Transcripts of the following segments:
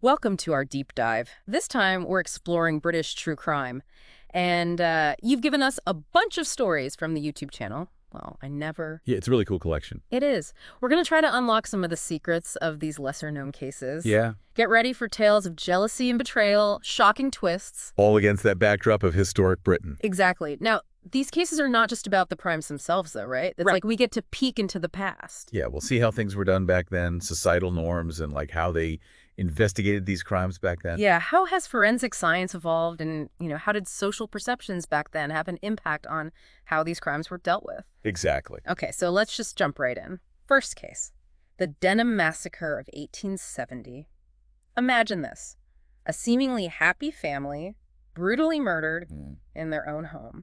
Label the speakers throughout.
Speaker 1: Welcome to our deep dive. This time, we're exploring British true crime. And you've given us a bunch of stories from the YouTube channel. Well, I never...
Speaker 2: Yeah, it's a really cool collection.
Speaker 1: It is. We're going to try to unlock some of the secrets of these lesser-known cases.
Speaker 2: Yeah.
Speaker 1: Get ready for tales of jealousy and betrayal, shocking twists.
Speaker 2: All against that backdrop of historic Britain.
Speaker 1: Exactly. Now, these cases are not just about the crimes themselves, though, right? It's like we get to peek into the past.
Speaker 2: Yeah, we'll see how things were done back then, societal norms, and like how they investigated these crimes back then.
Speaker 1: Yeah, how has forensic science evolved, and, how did social perceptions back then have an impact on how these crimes were dealt with?
Speaker 2: Exactly.
Speaker 1: Okay, so let's just jump right in. First case, the Denham Massacre of 1870. Imagine this. A seemingly happy family, brutally murdered in their own home.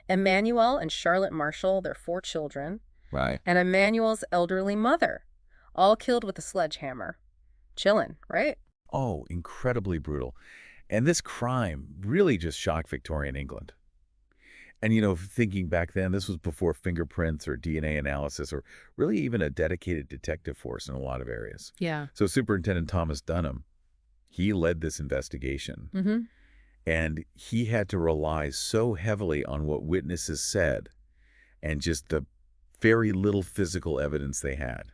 Speaker 1: Emmanuel and Charlotte Marshall, their 4 children,
Speaker 2: Right.
Speaker 1: and Emmanuel's elderly mother, all killed with a sledgehammer. Chillin', right?
Speaker 2: Oh, incredibly brutal. And this crime really just shocked Victorian England. And, thinking back then, this was before fingerprints or DNA analysis or really even a dedicated detective force in a lot of areas.
Speaker 1: Yeah.
Speaker 2: So Superintendent Thomas Dunham, he led this investigation.
Speaker 1: Mm-hmm.
Speaker 2: And he had to rely so heavily on what witnesses said and just the very little physical evidence they had.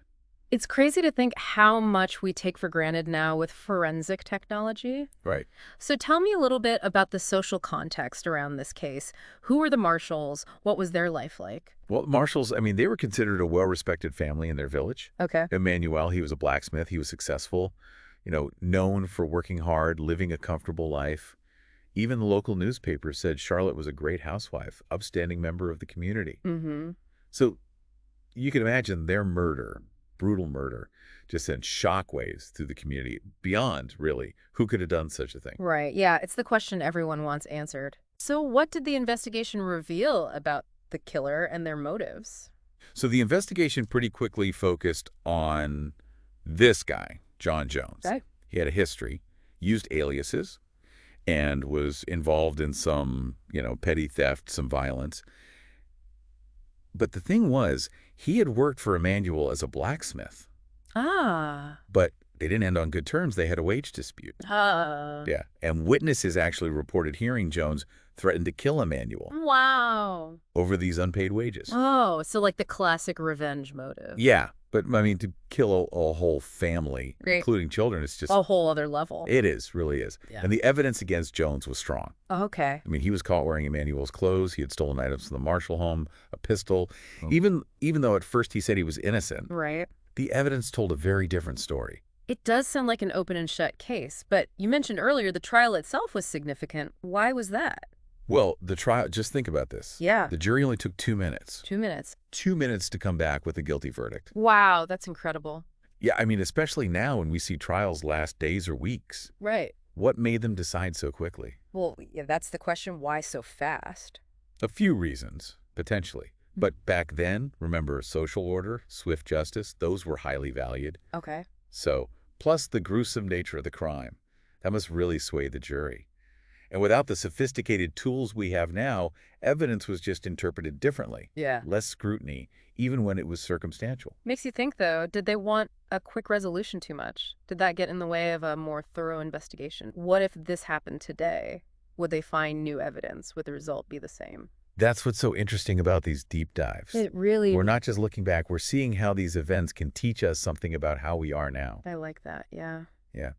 Speaker 1: It's crazy to think how much we take for granted now with forensic technology.
Speaker 2: Right.
Speaker 1: So tell me a little bit about the social context around this case. Who were the Marshalls? What was their life like?
Speaker 2: Well, Marshalls, they were considered a well-respected family in their village.
Speaker 1: Okay.
Speaker 2: Emmanuel, he was a blacksmith. He was successful, known for working hard, living a comfortable life. Even the local newspaper said Charlotte was a great housewife, upstanding member of the community.
Speaker 1: Mm-hmm.
Speaker 2: So you can imagine their murder, brutal murder, just sent shockwaves through the community beyond, really, who could have done such a thing.
Speaker 1: Right. Yeah, it's the question everyone wants answered. So what did the investigation reveal about the killer and their motives?
Speaker 2: So the investigation pretty quickly focused on this guy, John Jones.
Speaker 1: Okay.
Speaker 2: He had a history, used aliases, and was involved in some, petty theft, some violence. But the thing was, he had worked for Emmanuel as a blacksmith.
Speaker 1: Ah.
Speaker 2: But they didn't end on good terms. They had a wage dispute. Yeah. And witnesses actually reported hearing Jones threaten to kill Emmanuel
Speaker 1: Wow.
Speaker 2: over these unpaid wages.
Speaker 1: Oh, so like the classic revenge motive.
Speaker 2: Yeah. But, to kill a whole family,
Speaker 1: Right.
Speaker 2: including children, it's just...
Speaker 1: A whole other level.
Speaker 2: It is, really is.
Speaker 1: Yeah.
Speaker 2: And the evidence against Jones was strong.
Speaker 1: Okay.
Speaker 2: He was caught wearing Emmanuel's clothes. He had stolen items from the Marshall home, a pistol. Even though at first he said he was innocent,
Speaker 1: Right.
Speaker 2: the evidence told a very different story.
Speaker 1: It does sound like an open and shut case, but you mentioned earlier the trial itself was significant. Why was that?
Speaker 2: Well, the trial, just think about this.
Speaker 1: Yeah.
Speaker 2: The jury only took 2 minutes.
Speaker 1: 2 minutes.
Speaker 2: 2 minutes to come back with a guilty verdict.
Speaker 1: Wow, that's incredible.
Speaker 2: Yeah, especially now when we see trials last days or weeks.
Speaker 1: Right.
Speaker 2: What made them decide so quickly?
Speaker 1: Well, yeah, that's the question. Why so fast?
Speaker 2: A few reasons, potentially. But back then, remember, social order, swift justice, those were highly valued.
Speaker 1: Okay.
Speaker 2: So, plus the gruesome nature of the crime. That must really sway the jury. And without the sophisticated tools we have now, evidence was just interpreted differently.
Speaker 1: Yeah.
Speaker 2: Less scrutiny, even when it was circumstantial.
Speaker 1: Makes you think, though, did they want a quick resolution too much? Did that get in the way of a more thorough investigation? What if this happened today? Would they find new evidence? Would the result be the same?
Speaker 2: That's what's so interesting about these deep dives.
Speaker 1: It really...
Speaker 2: We're not just looking back, we're seeing how these events can teach us something about how we are now.
Speaker 1: I like that, yeah.
Speaker 2: Yeah.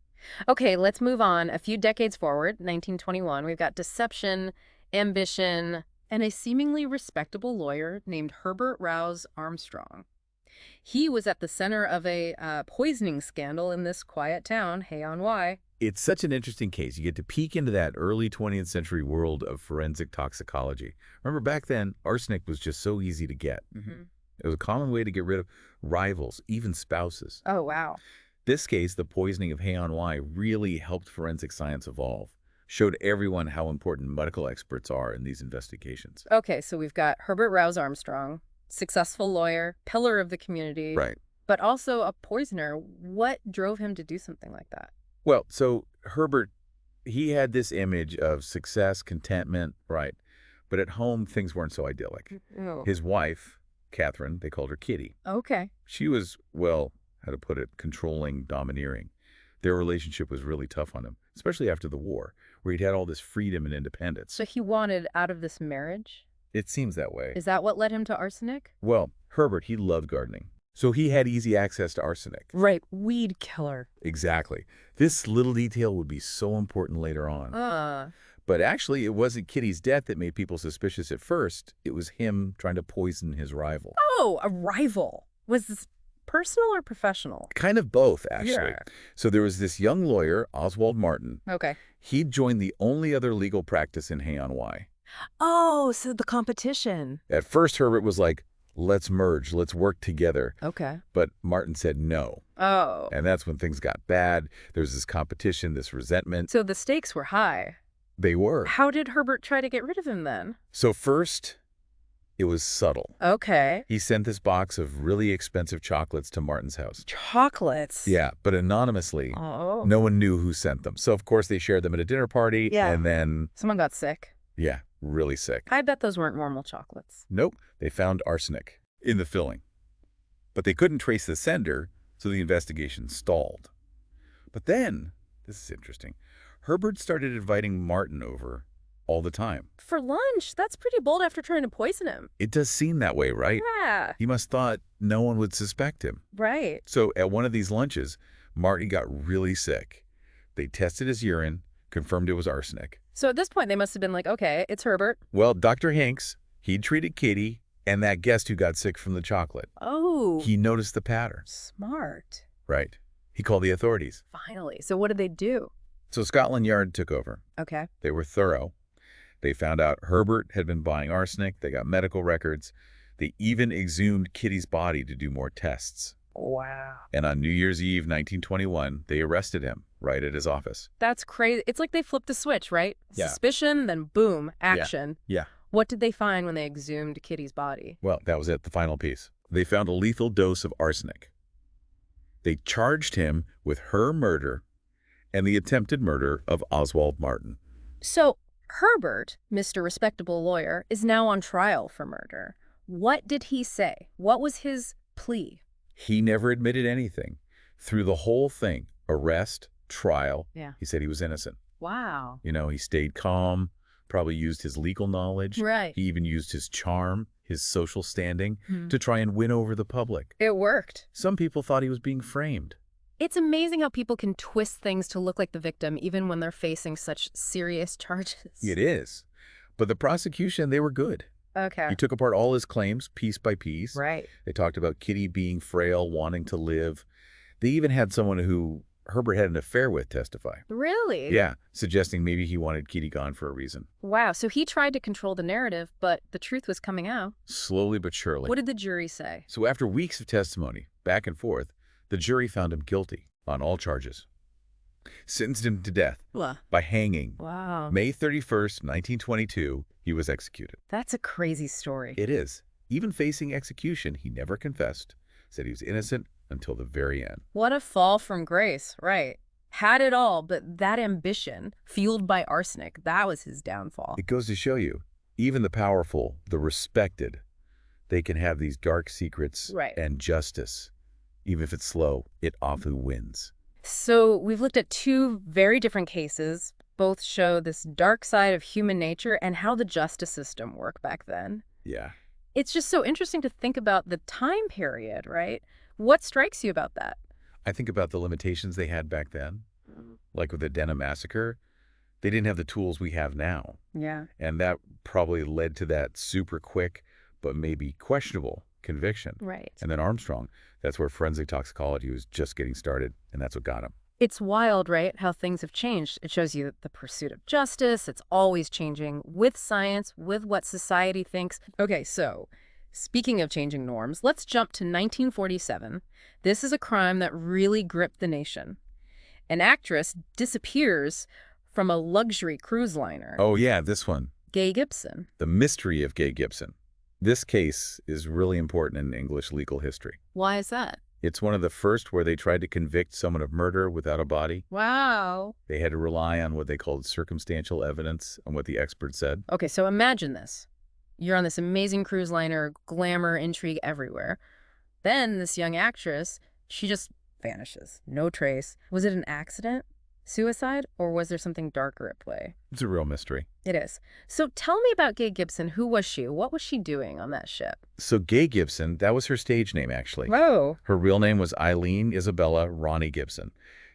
Speaker 1: Okay, let's move on. A few decades forward, 1921, we've got deception, ambition, and a seemingly respectable lawyer named Herbert Rowse Armstrong. He was at the center of a poisoning scandal in this quiet town, Hay-on-Wye.
Speaker 2: It's such an interesting case. You get to peek into that early 20th century world of forensic toxicology. Remember, back then, arsenic was just so easy to get. It was a common way to get rid of rivals, even spouses.
Speaker 1: Oh, wow.
Speaker 2: This case, the poisoning of Hay-on-Wye, really helped forensic science evolve, showed everyone how important medical experts are in these investigations.
Speaker 1: Okay, so we've got Herbert Rowse Armstrong, successful lawyer, pillar of the community,
Speaker 2: Right.
Speaker 1: but also a poisoner. What drove him to do something like that?
Speaker 2: Well, so Herbert, he had this image of success, contentment, right? But at home, things weren't so idyllic.
Speaker 1: Oh.
Speaker 2: His wife, Catherine, they called her Kitty.
Speaker 1: Okay.
Speaker 2: She was, well, how to put it, controlling, domineering. Their relationship was really tough on him, especially after the war, where he'd had all this freedom and independence.
Speaker 1: So he wanted out of this marriage?
Speaker 2: It seems that way.
Speaker 1: Is that what led him to arsenic?
Speaker 2: Well, Herbert, he loved gardening. So he had easy access to arsenic.
Speaker 1: Right, weed killer.
Speaker 2: Exactly. This little detail would be so important later on. But actually, it wasn't Kitty's death that made people suspicious at first. It was him trying to poison his rival.
Speaker 1: Oh, a rival. Was this personal or professional?
Speaker 2: Kind of both, actually.
Speaker 1: Yeah.
Speaker 2: So there was this young lawyer, Oswald Martin.
Speaker 1: Okay.
Speaker 2: He'd joined the only other legal practice in Hay-on-Wye.
Speaker 1: Oh, so the competition.
Speaker 2: At first, Herbert was like, let's merge, let's work together.
Speaker 1: Okay.
Speaker 2: But Martin said no.
Speaker 1: Oh.
Speaker 2: And that's when things got bad. There was this competition, this resentment.
Speaker 1: So the stakes were high.
Speaker 2: They were.
Speaker 1: How did Herbert try to get rid of him then?
Speaker 2: So first, it was subtle.
Speaker 1: Okay.
Speaker 2: He sent this box of really expensive chocolates to Martin's house.
Speaker 1: Chocolates?
Speaker 2: Yeah, but anonymously.
Speaker 1: Oh.
Speaker 2: No one knew who sent them. So, of course, they shared them at a dinner party.
Speaker 1: Yeah.
Speaker 2: And then,
Speaker 1: Someone got sick.
Speaker 2: yeah, really sick.
Speaker 1: I bet those weren't normal chocolates.
Speaker 2: Nope, they found arsenic in the filling. But they couldn't trace the sender, so the investigation stalled. But then, this is interesting, Herbert started inviting Martin over all the time.
Speaker 1: For lunch? That's pretty bold after trying to poison him.
Speaker 2: It does seem that way, right?
Speaker 1: Yeah.
Speaker 2: He must thought no one would suspect him.
Speaker 1: Right.
Speaker 2: So at one of these lunches, Martin got really sick. They tested his urine, confirmed it was arsenic.
Speaker 1: So at this point, they must have been like, okay, it's Herbert.
Speaker 2: Well, Dr. Hanks, he'd treated Kitty and that guest who got sick from the chocolate.
Speaker 1: Oh.
Speaker 2: He noticed the pattern.
Speaker 1: Smart.
Speaker 2: Right. He called the authorities.
Speaker 1: Finally. So what did they do?
Speaker 2: So Scotland Yard took over.
Speaker 1: Okay.
Speaker 2: They were thorough. They found out Herbert had been buying arsenic. They got medical records. They even exhumed Kitty's body to do more tests.
Speaker 1: Wow.
Speaker 2: And on New Year's Eve, 1921, they arrested him right at his office.
Speaker 1: That's crazy. It's like they flipped a switch, right?
Speaker 2: Yeah.
Speaker 1: Suspicion, then boom, action.
Speaker 2: Yeah.
Speaker 1: What did they find when they exhumed Kitty's body?
Speaker 2: Well, that was it, the final piece. They found a lethal dose of arsenic. They charged him with her murder and the attempted murder of Oswald Martin.
Speaker 1: So Herbert, Mr. Respectable Lawyer, is now on trial for murder. What did he say? What was his plea?
Speaker 2: He never admitted anything. Through the whole thing, arrest, trial,
Speaker 1: Yeah.
Speaker 2: he said he was innocent.
Speaker 1: Wow.
Speaker 2: You know, he stayed calm, probably used his legal knowledge.
Speaker 1: Right.
Speaker 2: He even used his charm, his social standing,
Speaker 1: Hmm.
Speaker 2: to try and win over the public.
Speaker 1: It worked.
Speaker 2: Some people thought he was being framed.
Speaker 1: It's amazing how people can twist things to look like the victim even when they're facing such serious charges.
Speaker 2: It is. But the prosecution, they were good.
Speaker 1: Okay.
Speaker 2: He took apart all his claims piece by piece.
Speaker 1: Right.
Speaker 2: They talked about Kitty being frail, wanting to live. They even had someone who Herbert had an affair with testify.
Speaker 1: Really?
Speaker 2: Yeah, suggesting maybe he wanted Kitty gone for a reason.
Speaker 1: Wow. So he tried to control the narrative, but the truth was coming out.
Speaker 2: Slowly but surely.
Speaker 1: What did the jury say?
Speaker 2: So after weeks of testimony, back and forth, the jury found him guilty on all charges. Sentenced him to death
Speaker 1: What?
Speaker 2: by hanging.
Speaker 1: Wow.
Speaker 2: May 31st, 1922, he was executed.
Speaker 1: That's a crazy story.
Speaker 2: It is. Even facing execution, he never confessed, said he was innocent until the very end.
Speaker 1: What a fall from grace, right? Had it all, but that ambition, fueled by arsenic, that was his downfall.
Speaker 2: It goes to show you, even the powerful, the respected, they can have these dark secrets.
Speaker 1: Right.
Speaker 2: And justice, even if it's slow, it often wins.
Speaker 1: So we've looked at two very different cases. Both show this dark side of human nature and how the justice system worked back then.
Speaker 2: Yeah.
Speaker 1: It's just so interesting to think about the time period, right? What strikes you about that?
Speaker 2: I think about the limitations they had back then, like with the Denham Massacre. They didn't have the tools we have now.
Speaker 1: Yeah.
Speaker 2: And that probably led to that super quick, but maybe questionable conviction.
Speaker 1: Right.
Speaker 2: And then Armstrong, that's where forensic toxicology was just getting started, and that's what got him.
Speaker 1: It's wild, right, how things have changed. It shows you the pursuit of justice. It's always changing with science, with what society thinks. Okay, so speaking of changing norms, let's jump to 1947. This is a crime that really gripped the nation. An actress disappears from a luxury cruise liner.
Speaker 2: Oh, yeah, this one.
Speaker 1: Gay Gibson.
Speaker 2: The mystery of Gay Gibson. This case is really important in English legal history.
Speaker 1: Why is that?
Speaker 2: It's one of the first where they tried to convict someone of murder without a body.
Speaker 1: Wow.
Speaker 2: They had to rely on what they called circumstantial evidence and what the experts said.
Speaker 1: Okay, so imagine this. You're on this amazing cruise liner, glamour, intrigue everywhere. Then this young actress, she just vanishes. No trace. Was it an accident? Suicide? Or was there something darker at play?
Speaker 2: It's a real mystery.
Speaker 1: It is. So tell me about Gay Gibson. Who was she? What was she doing on that ship?
Speaker 2: So Gay Gibson, that was her stage name, actually.
Speaker 1: Whoa.
Speaker 2: Her real name was Eileen Isabella Ronnie Gibson.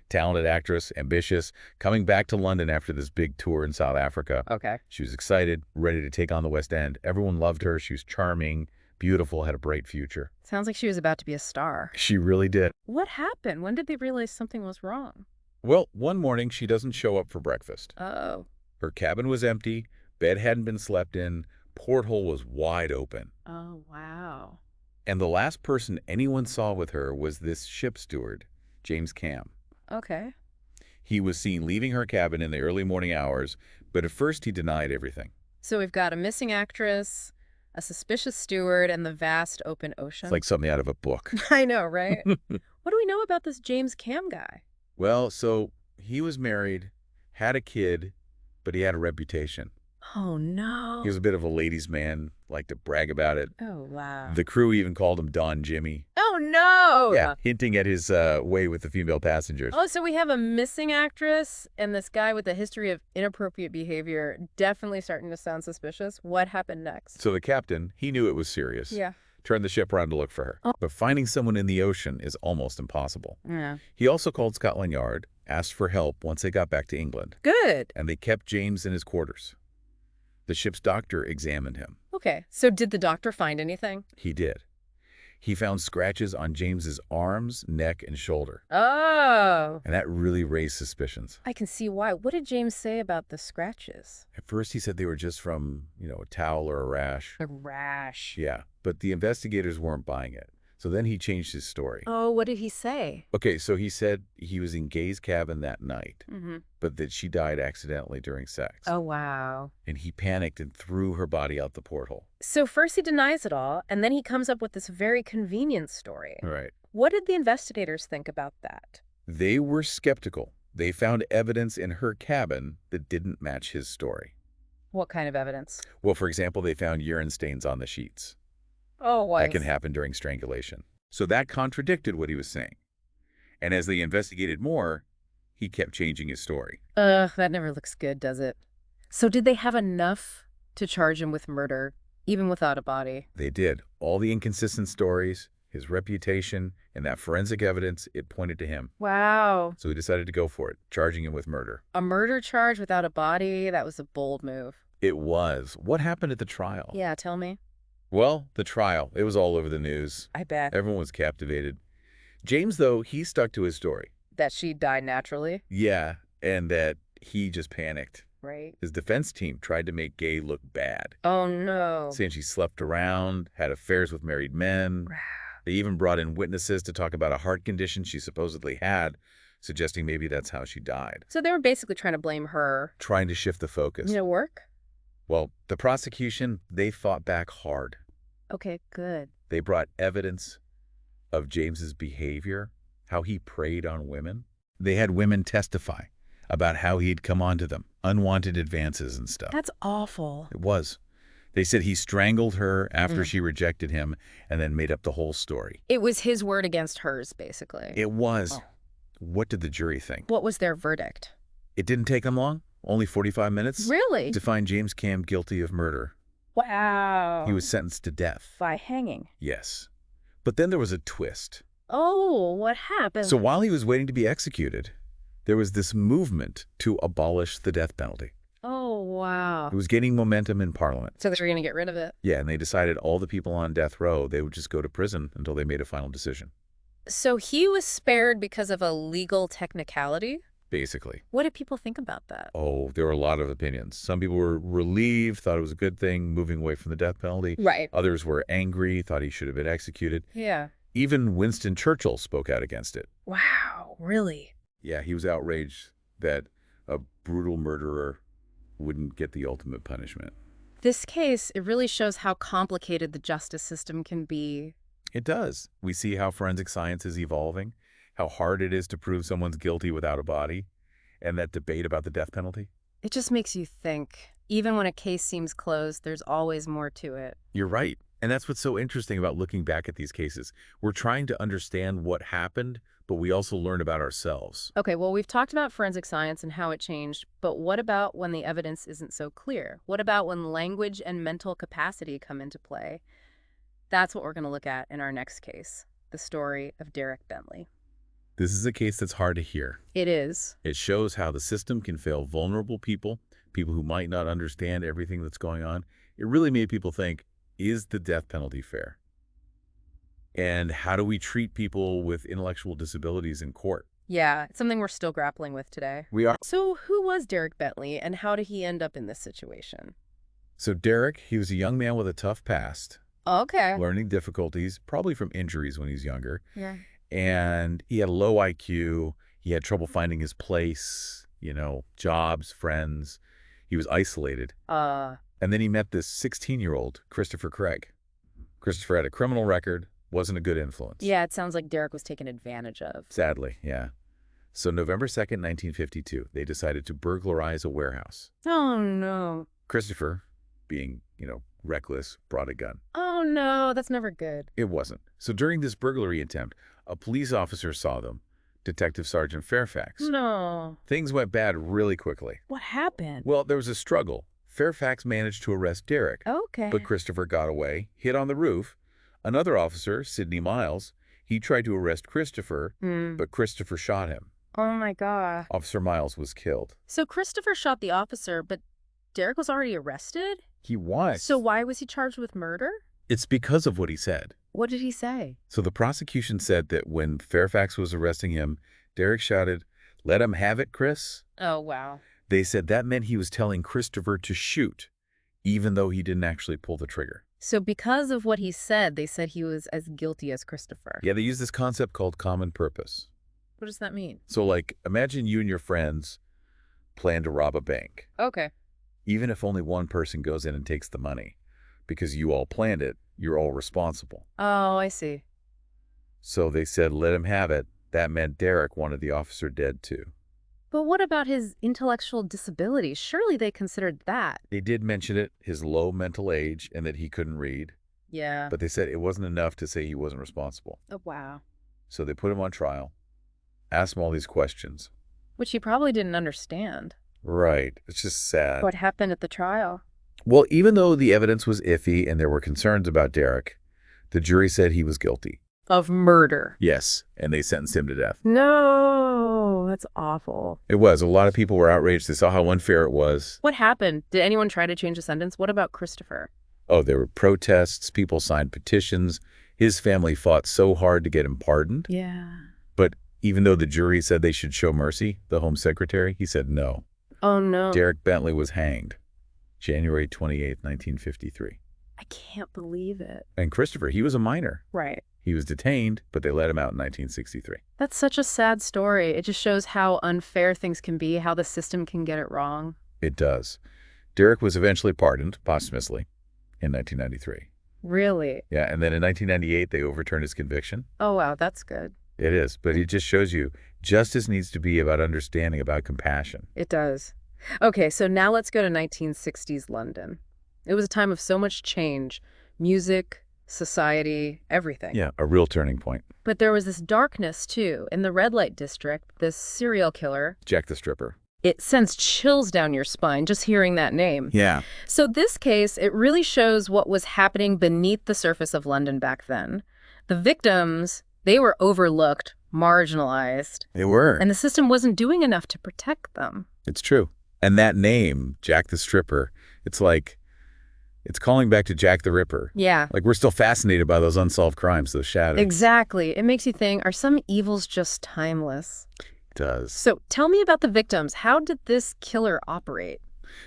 Speaker 2: Talented actress, ambitious, coming back to London after this big tour in South Africa.
Speaker 1: Okay.
Speaker 2: She was excited, ready to take on the West End. Everyone loved her. She was charming, beautiful, had a bright future.
Speaker 1: Sounds like she was about to be a star.
Speaker 2: She really did.
Speaker 1: What happened? When did they realize something was wrong?
Speaker 2: Well, one morning she doesn't show up for breakfast.
Speaker 1: Oh.
Speaker 2: Her cabin was empty, bed hadn't been slept in, porthole was wide open.
Speaker 1: Oh, wow.
Speaker 2: And the last person anyone saw with her was this ship steward, James Cam.
Speaker 1: Okay.
Speaker 2: He was seen leaving her cabin in the early morning hours, but at first he denied everything.
Speaker 1: So we've got a missing actress, a suspicious steward, and the vast open ocean.
Speaker 2: It's like something out of a book.
Speaker 1: I know, right? What do we know about this James Cam guy?
Speaker 2: Well, so he was married, had a kid, but he had a reputation.
Speaker 1: Oh, no.
Speaker 2: He was a bit of a ladies' man, liked to brag about it.
Speaker 1: Oh, wow.
Speaker 2: The crew even called him Don Jimmy.
Speaker 1: Oh, no.
Speaker 2: Yeah, hinting at his way with the female passengers.
Speaker 1: Oh, so we have a missing actress and this guy with a history of inappropriate behavior, definitely starting to sound suspicious. What happened next?
Speaker 2: So the captain, he knew it was serious.
Speaker 1: Yeah.
Speaker 2: Turned the ship around to look for her.
Speaker 1: Oh.
Speaker 2: But finding someone in the ocean is almost impossible.
Speaker 1: Yeah.
Speaker 2: He also called Scotland Yard, asked for help once they got back to England.
Speaker 1: Good.
Speaker 2: And they kept James in his quarters. The ship's doctor examined him.
Speaker 1: Okay. So did the doctor find anything?
Speaker 2: He did. He found scratches on James's arms, neck, and shoulder.
Speaker 1: Oh.
Speaker 2: And that really raised suspicions.
Speaker 1: I can see why. What did James say about the scratches?
Speaker 2: At first, he said they were just from, a towel or a rash.
Speaker 1: A rash.
Speaker 2: Yeah, but the investigators weren't buying it. So then he changed his story.
Speaker 1: Oh, what did he say?
Speaker 2: Okay, so he said he was in Gay's cabin that night, but that she died accidentally during sex.
Speaker 1: Oh, wow.
Speaker 2: And he panicked and threw her body out the porthole.
Speaker 1: So first he denies it all, and then he comes up with this very convenient story.
Speaker 2: Right.
Speaker 1: What did the investigators think about that?
Speaker 2: They were skeptical. They found evidence in her cabin that didn't match his story.
Speaker 1: What kind of evidence?
Speaker 2: Well, for example, they found urine stains on the sheets.
Speaker 1: Oh, what?
Speaker 2: That can happen during strangulation. So that contradicted what he was saying. And as they investigated more, he kept changing his story.
Speaker 1: Ugh, that never looks good, does it? So did they have enough to charge him with murder, even without a body?
Speaker 2: They did. All the inconsistent stories, his reputation, and that forensic evidence, it pointed to him.
Speaker 1: Wow.
Speaker 2: So he decided to go for it, charging him with murder.
Speaker 1: A murder charge without a body? That was a bold move.
Speaker 2: It was. What happened at the trial?
Speaker 1: Yeah, tell me.
Speaker 2: Well, the trial, it was all over the news.
Speaker 1: I bet.
Speaker 2: Everyone was captivated. James, though, he stuck to his story.
Speaker 1: That she died naturally?
Speaker 2: Yeah, and that he just panicked.
Speaker 1: Right.
Speaker 2: His defense team tried to make Gay look bad,
Speaker 1: Oh, no.
Speaker 2: saying she slept around, had affairs with married men. They even brought in witnesses to talk about a heart condition she supposedly had, suggesting maybe that's how she died.
Speaker 1: So they were basically trying to blame her.
Speaker 2: Trying to shift the focus.
Speaker 1: Did it work?
Speaker 2: Well, the prosecution, they fought back hard.
Speaker 1: Okay, good.
Speaker 2: They brought evidence of James's behavior, how he preyed on women. They had women testify about how he'd come onto them, unwanted advances and stuff.
Speaker 1: That's awful.
Speaker 2: It was. They said he strangled her after she rejected him and then made up the whole story.
Speaker 1: It was his word against hers, basically.
Speaker 2: It was.
Speaker 1: Oh.
Speaker 2: What did the jury think?
Speaker 1: What was their verdict?
Speaker 2: It didn't take them long, only 45 minutes,
Speaker 1: Really?
Speaker 2: to find James Cam guilty of murder.
Speaker 1: Wow.
Speaker 2: He was sentenced to death.
Speaker 1: By hanging.
Speaker 2: Yes. But then there was a twist.
Speaker 1: Oh, what happened?
Speaker 2: So while he was waiting to be executed, there was this movement to abolish the death penalty.
Speaker 1: Oh, wow.
Speaker 2: It was gaining momentum in Parliament.
Speaker 1: So they were going to get rid of it.
Speaker 2: Yeah, and they decided all the people on death row, they would just go to prison until they made a final decision.
Speaker 1: So he was spared because of a legal technicality?
Speaker 2: Basically.
Speaker 1: What did people think about that?
Speaker 2: Oh, there were a lot of opinions. Some people were relieved, thought it was a good thing, moving away from the death penalty.
Speaker 1: Right.
Speaker 2: Others were angry, thought he should have been executed.
Speaker 1: Yeah.
Speaker 2: Even Winston Churchill spoke out against it.
Speaker 1: Wow, really?
Speaker 2: Yeah, he was outraged that a brutal murderer wouldn't get the ultimate punishment.
Speaker 1: This case, it really shows how complicated the justice system can be.
Speaker 2: It does. We see how forensic science is evolving, how hard it is to prove someone's guilty without a body, and that debate about the death penalty.
Speaker 1: It just makes you think. Even when a case seems closed, there's always more to it.
Speaker 2: You're right. And that's what's so interesting about looking back at these cases. We're trying to understand what happened, but we also learn about ourselves.
Speaker 1: Okay, well, we've talked about forensic science and how it changed, but what about when the evidence isn't so clear? What about when language and mental capacity come into play? That's what we're going to look at in our next case, the story of Derek Bentley.
Speaker 2: This is a case that's hard to hear.
Speaker 1: It is.
Speaker 2: It shows how the system can fail vulnerable people, people who might not understand everything that's going on. It really made people think, is the death penalty fair? And how do we treat people with intellectual disabilities in court?
Speaker 1: Yeah, it's something we're still grappling with today.
Speaker 2: We are.
Speaker 1: So who was Derek Bentley, and how did he end up in this situation?
Speaker 2: So Derek, he was a young man with a tough past,
Speaker 1: Okay.
Speaker 2: learning difficulties, probably from injuries when he's younger.
Speaker 1: Yeah.
Speaker 2: And he had a low IQ. He had trouble finding his place, jobs, friends. He was isolated. And then he met this 16-year-old, Christopher Craig. Christopher had a criminal record, wasn't a good influence.
Speaker 1: Yeah, it sounds like Derek was taken advantage of.
Speaker 2: Sadly, yeah. So November 2nd, 1952, they decided to burglarize a warehouse.
Speaker 1: Oh, no.
Speaker 2: Christopher, being, reckless, brought a gun.
Speaker 1: Oh, no, that's never good.
Speaker 2: It wasn't. So during this burglary attempt, a police officer saw them, Detective Sergeant Fairfax.
Speaker 1: No.
Speaker 2: Things went bad really quickly.
Speaker 1: What happened?
Speaker 2: Well, there was a struggle. Fairfax managed to arrest Derek,
Speaker 1: Okay.
Speaker 2: but Christopher got away, hid on the roof. Another officer, Sidney Miles, he tried to arrest Christopher, but Christopher shot him.
Speaker 1: Oh, my God.
Speaker 2: Officer Miles was killed.
Speaker 1: So Christopher shot the officer, but Derek was already arrested?
Speaker 2: He was.
Speaker 1: So why was he charged with murder?
Speaker 2: It's because of what he said.
Speaker 1: What did he say?
Speaker 2: So the prosecution said that when Fairfax was arresting him, Derek shouted, "Let him have it, Chris."
Speaker 1: Oh, wow.
Speaker 2: They said that meant he was telling Christopher to shoot, even though he didn't actually pull the trigger.
Speaker 1: So because of what he said, they said he was as guilty as Christopher.
Speaker 2: Yeah, they use this concept called common purpose.
Speaker 1: What does that mean?
Speaker 2: So, imagine you and your friends plan to rob a bank.
Speaker 1: Okay.
Speaker 2: Even if only one person goes in and takes the money, because you all planned it, you're all responsible.
Speaker 1: Oh, I see.
Speaker 2: So they said, let him have it. That meant Derek wanted the officer dead, too.
Speaker 1: But what about his intellectual disability? Surely they considered that.
Speaker 2: They did mention it, his low mental age, and that he couldn't read.
Speaker 1: Yeah.
Speaker 2: But they said it wasn't enough to say he wasn't responsible.
Speaker 1: Oh, wow.
Speaker 2: So they put him on trial, asked him all these questions.
Speaker 1: Which he probably didn't understand.
Speaker 2: Right. It's just sad.
Speaker 1: What happened at the trial?
Speaker 2: Well, even though the evidence was iffy and there were concerns about Derek, the jury said he was guilty.
Speaker 1: Of murder.
Speaker 2: Yes, and they sentenced him to death.
Speaker 1: No, that's awful.
Speaker 2: It was. A lot of people were outraged. They saw how unfair it was.
Speaker 1: What happened? Did anyone try to change the sentence? What about Christopher?
Speaker 2: Oh, there were protests. People signed petitions. His family fought so hard to get him pardoned.
Speaker 1: Yeah.
Speaker 2: But even though the jury said they should show mercy, the Home Secretary, he said no.
Speaker 1: Oh, no.
Speaker 2: Derek Bentley was hanged January 28th, 1953.
Speaker 1: I can't believe it.
Speaker 2: And Christopher, he was a minor.
Speaker 1: Right.
Speaker 2: He was detained, but they let him out in 1963.
Speaker 1: That's such a sad story. It just shows how unfair things can be, how the system can get it wrong.
Speaker 2: It does. Derek was eventually pardoned, posthumously, in 1993.
Speaker 1: Really?
Speaker 2: Yeah, and then in 1998, they overturned his conviction.
Speaker 1: Oh, wow, that's good.
Speaker 2: It is, but it just shows you justice needs to be about understanding, about compassion.
Speaker 1: It does. Okay, so now let's go to 1960s London. It was a time of so much change. Music, society, everything.
Speaker 2: Yeah, a real turning point.
Speaker 1: But there was this darkness, too. In the red light district, this serial killer.
Speaker 2: Jack the Stripper.
Speaker 1: It sends chills down your spine just hearing that name.
Speaker 2: Yeah.
Speaker 1: So this case, it really shows what was happening beneath the surface of London back then. The victims, they were overlooked, marginalized.
Speaker 2: They were.
Speaker 1: And the system wasn't doing enough to protect them.
Speaker 2: It's true. And that name, Jack the Stripper, it's calling back to Jack the Ripper.
Speaker 1: Yeah.
Speaker 2: We're still fascinated by those unsolved crimes, those shadows.
Speaker 1: Exactly. It makes you think, are some evils just timeless?
Speaker 2: It does.
Speaker 1: So tell me about the victims. How did this killer operate?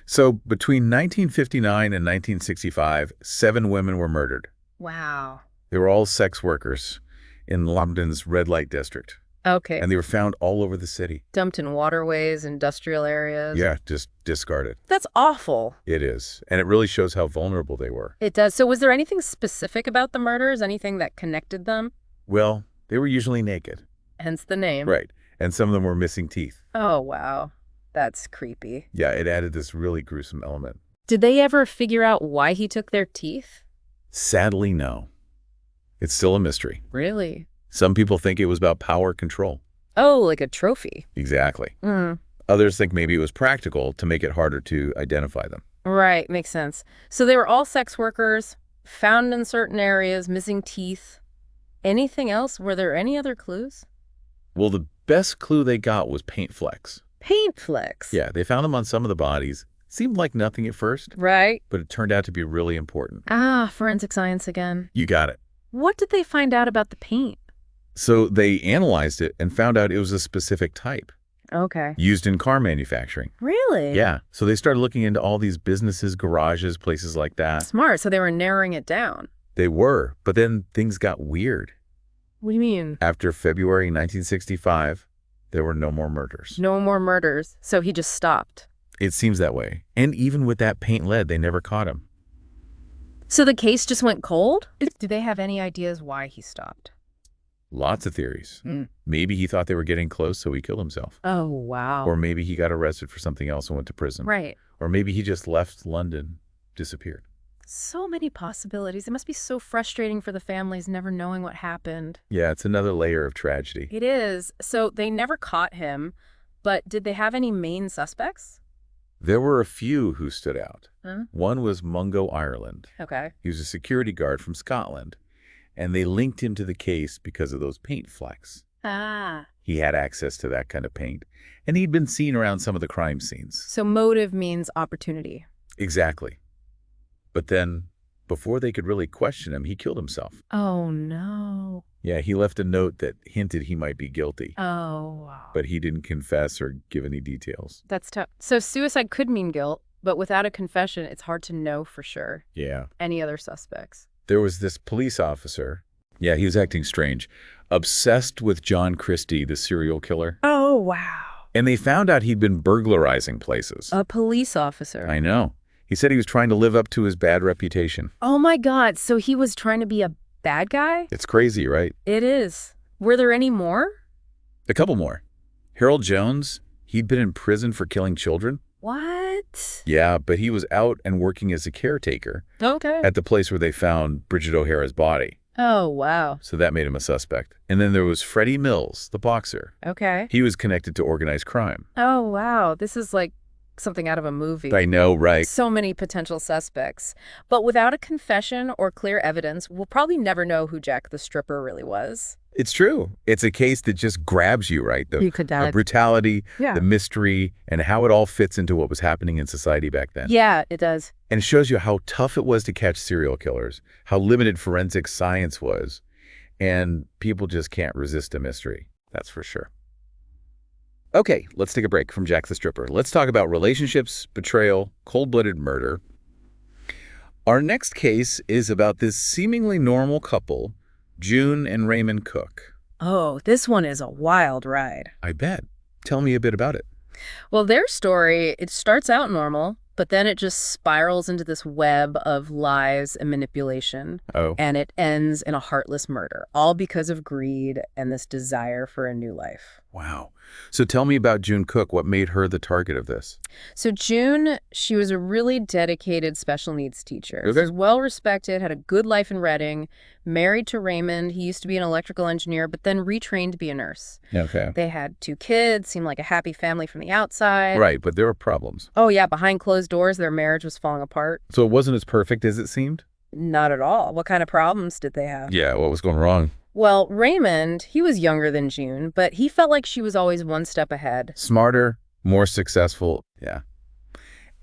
Speaker 2: So between 1959 and 1965, 7 women were murdered.
Speaker 1: Wow.
Speaker 2: They were all sex workers in London's red light district.
Speaker 1: Okay.
Speaker 2: And they were found all over the city.
Speaker 1: Dumped in waterways, industrial areas.
Speaker 2: Yeah, just discarded.
Speaker 1: That's awful.
Speaker 2: It is. And it really shows how vulnerable they were.
Speaker 1: It does. So was there anything specific about the murders? Anything that connected them?
Speaker 2: Well, they were usually naked.
Speaker 1: Hence the name.
Speaker 2: Right. And some of them were missing teeth.
Speaker 1: Oh, wow. That's creepy.
Speaker 2: Yeah, it added this really gruesome element.
Speaker 1: Did they ever figure out why he took their teeth?
Speaker 2: Sadly, no. It's still a mystery.
Speaker 1: Really?
Speaker 2: Some people think it was about power control.
Speaker 1: Oh, like a trophy.
Speaker 2: Exactly.
Speaker 1: Mm.
Speaker 2: Others think maybe it was practical to make it harder to identify them.
Speaker 1: Right, makes sense. So they were all sex workers, found in certain areas, missing teeth. Anything else? Were there any other clues?
Speaker 2: Well, the best clue they got was paint flecks.
Speaker 1: Paint flecks.
Speaker 2: Yeah, they found them on some of the bodies. Seemed like nothing at first,
Speaker 1: Right.
Speaker 2: but it turned out to be really important.
Speaker 1: Ah, forensic science again.
Speaker 2: You got it.
Speaker 1: What did they find out about the paint?
Speaker 2: So they analyzed it and found out it was a specific type
Speaker 1: Okay.
Speaker 2: used in car manufacturing.
Speaker 1: Really?
Speaker 2: Yeah, so they started looking into all these businesses, garages, places like that.
Speaker 1: Smart. So they were narrowing it down.
Speaker 2: They were, but then things got weird.
Speaker 1: What do you mean?
Speaker 2: After February 1965, there were no more murders.
Speaker 1: No more murders. So he just stopped.
Speaker 2: It seems that way. And even with that paint lead, they never caught him.
Speaker 1: So the case just went cold? Do they have any ideas why he stopped?
Speaker 2: Lots of theories.
Speaker 1: Mm.
Speaker 2: Maybe he thought they were getting close, so he killed himself.
Speaker 1: Oh, wow.
Speaker 2: Or maybe he got arrested for something else and went to prison.
Speaker 1: Right.
Speaker 2: Or maybe he just left London, disappeared.
Speaker 1: So many possibilities. It must be so frustrating for the families never knowing what happened.
Speaker 2: Yeah, it's another layer of tragedy.
Speaker 1: It is. So they never caught him, but did they have any main suspects?
Speaker 2: There were a few who stood out.
Speaker 1: Huh?
Speaker 2: One was Mungo Ireland.
Speaker 1: Okay.
Speaker 2: He was a security guard from Scotland, and they linked him to the case because of those paint flecks.
Speaker 1: Ah.
Speaker 2: He had access to that kind of paint, and he'd been seen around some of the crime scenes.
Speaker 1: So motive means opportunity.
Speaker 2: Exactly. But then, before they could really question him, he killed himself.
Speaker 1: Oh, no.
Speaker 2: Yeah, he left a note that hinted he might be guilty,
Speaker 1: Oh, wow.
Speaker 2: but he didn't confess or give any details.
Speaker 1: That's tough. So suicide could mean guilt, but without a confession, it's hard to know for sure.
Speaker 2: Yeah.
Speaker 1: Any other suspects?
Speaker 2: There was this police officer. Yeah, he was acting strange. Obsessed with John Christie, the serial killer.
Speaker 1: Oh, wow.
Speaker 2: And they found out he'd been burglarizing places.
Speaker 1: A police officer.
Speaker 2: I know. He said he was trying to live up to his bad reputation.
Speaker 1: Oh, my God. So he was trying to be a bad guy?
Speaker 2: It's crazy, right?
Speaker 1: It is. Were there any more?
Speaker 2: A couple more. Harold Jones, he'd been in prison for killing children.
Speaker 1: What?
Speaker 2: Yeah, but he was out and working as a caretaker
Speaker 1: Okay.
Speaker 2: at the place where they found Bridget O'Hara's body.
Speaker 1: Oh, wow.
Speaker 2: So that made him a suspect. And then there was Freddie Mills, the boxer.
Speaker 1: Okay.
Speaker 2: He was connected to organized crime.
Speaker 1: Oh, wow. This is like something out of a movie.
Speaker 2: I know, right?
Speaker 1: So many potential suspects. But without a confession or clear evidence, we'll probably never know who Jack the Stripper really was.
Speaker 2: It's true. It's a case that just grabs you, right?
Speaker 1: You could
Speaker 2: The brutality,
Speaker 1: Yeah.
Speaker 2: the mystery, and how it all fits into what was happening in society back then.
Speaker 1: Yeah, it does.
Speaker 2: And it shows you how tough it was to catch serial killers, how limited forensic science was, and people just can't resist a mystery. That's for sure. Okay, let's take a break from Jack the Stripper. Let's talk about relationships, betrayal, cold-blooded murder. Our next case is about this seemingly normal couple, June and Raymond Cook.
Speaker 1: Oh, this one is a wild ride.
Speaker 2: I bet. Tell me a bit about it.
Speaker 1: Well, their story, it starts out normal, but then it just spirals into this web of lies and manipulation.
Speaker 2: Oh.
Speaker 1: And it ends in a heartless murder, all because of greed and this desire for a new life.
Speaker 2: Wow. So tell me about June Cook. What made her the target of this?
Speaker 1: So June, she was a really dedicated special needs teacher.
Speaker 2: Okay.
Speaker 1: She was well-respected, had a good life in Reading, married to Raymond. He used to be an electrical engineer, but then retrained to be a nurse.
Speaker 2: Okay.
Speaker 1: They had 2 kids, seemed like a happy family from the outside.
Speaker 2: Right, but there were problems.
Speaker 1: Oh, yeah, behind closed doors, their marriage was falling apart.
Speaker 2: So it wasn't as perfect as it seemed?
Speaker 1: Not at all. What kind of problems did they have?
Speaker 2: Yeah, what was going wrong?
Speaker 1: Well, Raymond, he was younger than June, but he felt like she was always one step ahead.
Speaker 2: Smarter, more successful. Yeah.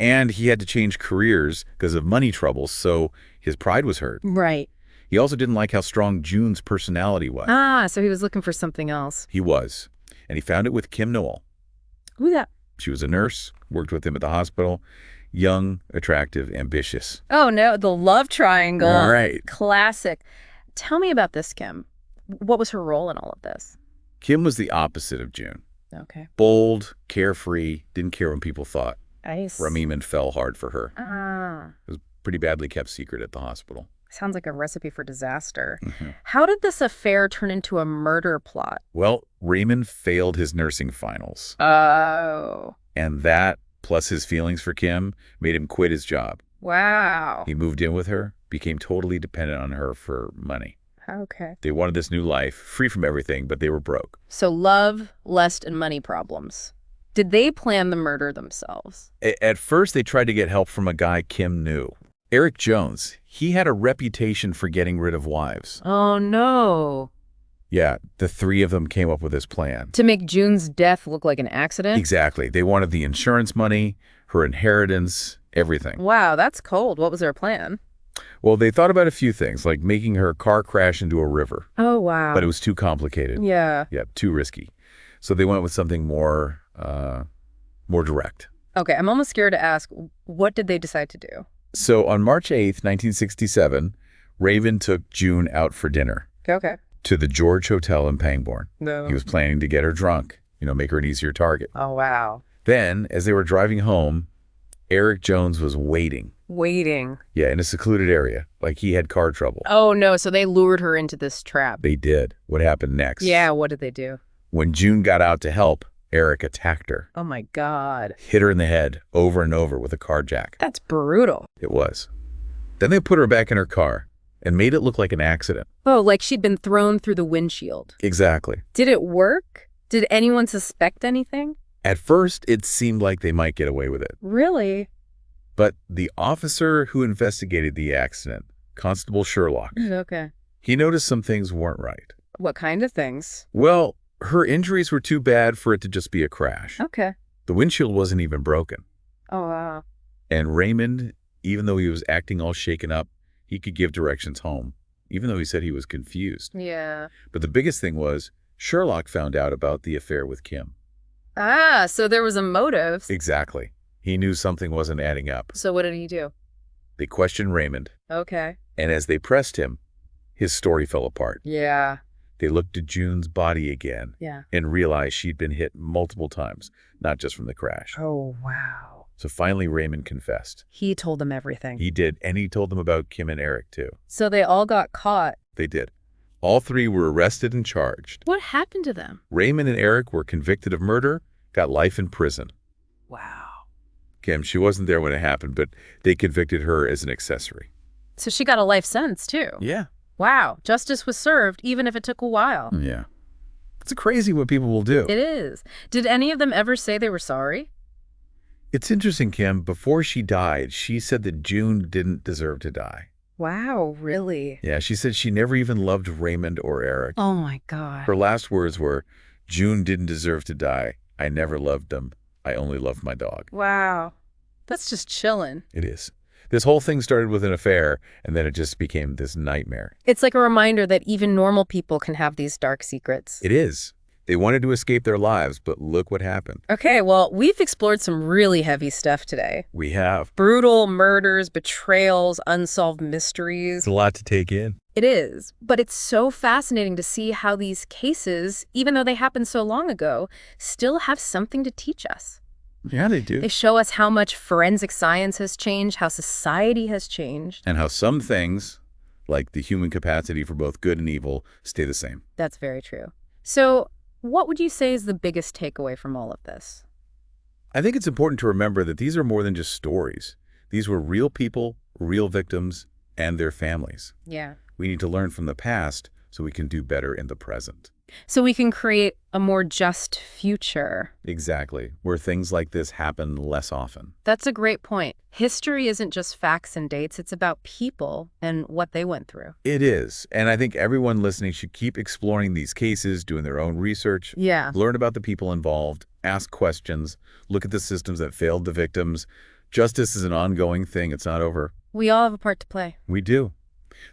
Speaker 2: And he had to change careers because of money troubles, so his pride was hurt.
Speaker 1: Right.
Speaker 2: He also didn't like how strong June's personality was.
Speaker 1: Ah, so he was looking for something else.
Speaker 2: He was. And he found it with Kim Noel.
Speaker 1: Who's that?
Speaker 2: She was a nurse, worked with him at the hospital. Young, attractive, ambitious.
Speaker 1: Oh, no, the love triangle.
Speaker 2: All right.
Speaker 1: Classic. Tell me about this, Kim. What was her role in all of this?
Speaker 2: Kim was the opposite of June.
Speaker 1: Okay.
Speaker 2: Bold, carefree, didn't care what people thought.
Speaker 1: Nice.
Speaker 2: Raymond fell hard for her.
Speaker 1: Ah,
Speaker 2: It was pretty badly kept secret at the hospital.
Speaker 1: sounds like a recipe for disaster.
Speaker 2: Mhm.
Speaker 1: How did this affair turn into a murder plot?
Speaker 2: Well, Raymond failed his nursing finals.
Speaker 1: Oh.
Speaker 2: And that, plus his feelings for Kim, made him quit his job.
Speaker 1: Wow.
Speaker 2: He moved in with her, became totally dependent on her for money.
Speaker 1: Okay.
Speaker 2: They wanted this new life, free from everything, but they were broke.
Speaker 1: So love, lust, and money problems. Did they plan the murder themselves?
Speaker 2: At first, they tried to get help from a guy Kim knew. Eric Jones. He had a reputation for getting rid of wives.
Speaker 1: Oh, no.
Speaker 2: Yeah, the three of them came up with this plan.
Speaker 1: To make June's death look like an accident?
Speaker 2: Exactly. They wanted the insurance money, her inheritance, everything.
Speaker 1: Wow, that's cold. What was their plan?
Speaker 2: Well, they thought about a few things, like making her car crash into a river.
Speaker 1: Oh, wow.
Speaker 2: But it was too complicated.
Speaker 1: Yeah.
Speaker 2: Yeah, too risky. So they went with something more direct.
Speaker 1: Okay, I'm almost scared to ask, what did they decide to do?
Speaker 2: So on March 8th, 1967, Raven took June out for dinner.
Speaker 1: Okay.
Speaker 2: To the George Hotel in Pangbourne.
Speaker 1: No.
Speaker 2: He was planning to get her drunk, make her an easier target.
Speaker 1: Oh, wow.
Speaker 2: Then, as they were driving home, Eric Jones was waiting.
Speaker 1: Waiting.
Speaker 2: Yeah, in a secluded area, like he had car trouble.
Speaker 1: Oh, no, so they lured her into this trap.
Speaker 2: They did. What happened next?
Speaker 1: Yeah, what did they do?
Speaker 2: When June got out to help, Eric attacked her.
Speaker 1: Oh, my God.
Speaker 2: Hit her in the head over and over with a car jack.
Speaker 1: That's brutal.
Speaker 2: It was. Then they put her back in her car and made it look like an accident.
Speaker 1: Oh, like she'd been thrown through the windshield.
Speaker 2: Exactly.
Speaker 1: Did it work? Did anyone suspect anything?
Speaker 2: At first, it seemed like they might get away with it.
Speaker 1: Really?
Speaker 2: But the officer who investigated the accident, Constable Sherlock,
Speaker 1: Okay.
Speaker 2: he noticed some things weren't right.
Speaker 1: What kind of things?
Speaker 2: Well, her injuries were too bad for it to just be a crash.
Speaker 1: Okay.
Speaker 2: The windshield wasn't even broken.
Speaker 1: Oh, wow.
Speaker 2: And Raymond, even though he was acting all shaken up, he could give directions home, even though he said he was confused.
Speaker 1: Yeah.
Speaker 2: But the biggest thing was, Sherlock found out about the affair with Kim.
Speaker 1: Ah, so there was a motive.
Speaker 2: Exactly. He knew something wasn't adding up.
Speaker 1: So what did he do?
Speaker 2: They questioned Raymond,
Speaker 1: Okay.
Speaker 2: and as they pressed him, his story fell apart.
Speaker 1: Yeah.
Speaker 2: They looked at June's body again
Speaker 1: Yeah.
Speaker 2: and realized she'd been hit multiple times, not just from the crash.
Speaker 1: Oh, wow.
Speaker 2: So finally, Raymond confessed.
Speaker 1: He told them everything.
Speaker 2: He did, and he told them about Kim and Eric, too.
Speaker 1: So they all got caught.
Speaker 2: They did. All three were arrested and charged.
Speaker 1: What happened to them?
Speaker 2: Raymond and Eric were convicted of murder, got life in prison.
Speaker 1: Wow.
Speaker 2: Kim, she wasn't there when it happened, but they convicted her as an accessory.
Speaker 1: So she got a life sentence, too.
Speaker 2: Yeah.
Speaker 1: Wow. Justice was served, even if it took a while.
Speaker 2: Yeah. It's crazy what people will do.
Speaker 1: It is. Did any of them ever say they were sorry?
Speaker 2: It's interesting, Kim. Before she died, she said that June didn't deserve to die.
Speaker 1: Wow, really?
Speaker 2: Yeah, she said she never even loved Raymond or Eric.
Speaker 1: Oh, my God.
Speaker 2: Her last words were, June didn't deserve to die. I never loved them. I only loved my dog.
Speaker 1: Wow. That's just chilling.
Speaker 2: It is. This whole thing started with an affair, and then it just became this nightmare.
Speaker 1: It's like a reminder that even normal people can have these dark secrets.
Speaker 2: It is. They wanted to escape their lives, but look what happened.
Speaker 1: Okay, well, we've explored some really heavy stuff today.
Speaker 2: We have.
Speaker 1: Brutal murders, betrayals, unsolved mysteries.
Speaker 2: It's a lot to take in.
Speaker 1: It is, but it's so fascinating to see how these cases, even though they happened so long ago, still have something to teach us.
Speaker 2: Yeah, they do.
Speaker 1: They show us how much forensic science has changed, how society has changed.
Speaker 2: And how some things, like the human capacity for both good and evil, stay the same.
Speaker 1: That's very true. So, what would you say is the biggest takeaway from all of this?
Speaker 2: I think it's important to remember that these are more than just stories. These were real people, real victims, and their families.
Speaker 1: Yeah.
Speaker 2: We need to learn from the past so we can do better in the present.
Speaker 1: So we can create a more just future.
Speaker 2: Exactly, where things like this happen less often.
Speaker 1: That's a great point. History isn't just facts and dates, it's about people and what they went through.
Speaker 2: It is, and I think everyone listening should keep exploring these cases, doing their own research,
Speaker 1: Yeah.
Speaker 2: learn about the people involved, ask questions, look at the systems that failed the victims. Justice is an ongoing thing. It's not over.
Speaker 1: We all have a part to play.
Speaker 2: We do.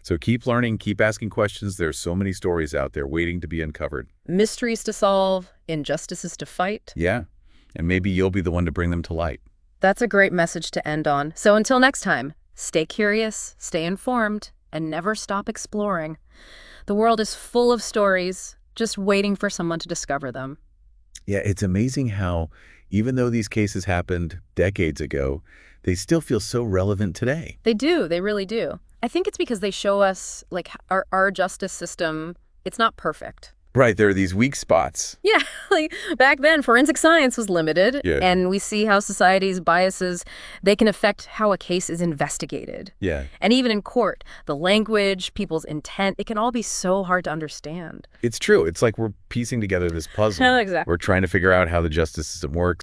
Speaker 2: So keep learning, keep asking questions. There's so many stories out there waiting to be uncovered.
Speaker 1: Mysteries to solve, injustices to fight.
Speaker 2: Yeah, and maybe you'll be the one to bring them to light.
Speaker 1: That's a great message to end on. So until next time, stay curious, stay informed, and never stop exploring. The world is full of stories, just waiting for someone to discover them.
Speaker 2: Yeah, it's amazing how, even though these cases happened decades ago, they still feel so relevant today.
Speaker 1: They do, they really do. I think it's because they show us, like, our justice system, it's not perfect.
Speaker 2: Right, there are these weak spots.
Speaker 1: Yeah, like back then, forensic science was limited,
Speaker 2: Yeah.
Speaker 1: and we see how society's biases, they can affect how a case is investigated.
Speaker 2: Yeah.
Speaker 1: And even in court, the language, people's intent, it can all be so hard to understand.
Speaker 2: It's true. It's like we're piecing together this puzzle.
Speaker 1: Exactly.
Speaker 2: We're trying to figure out how the justice system works.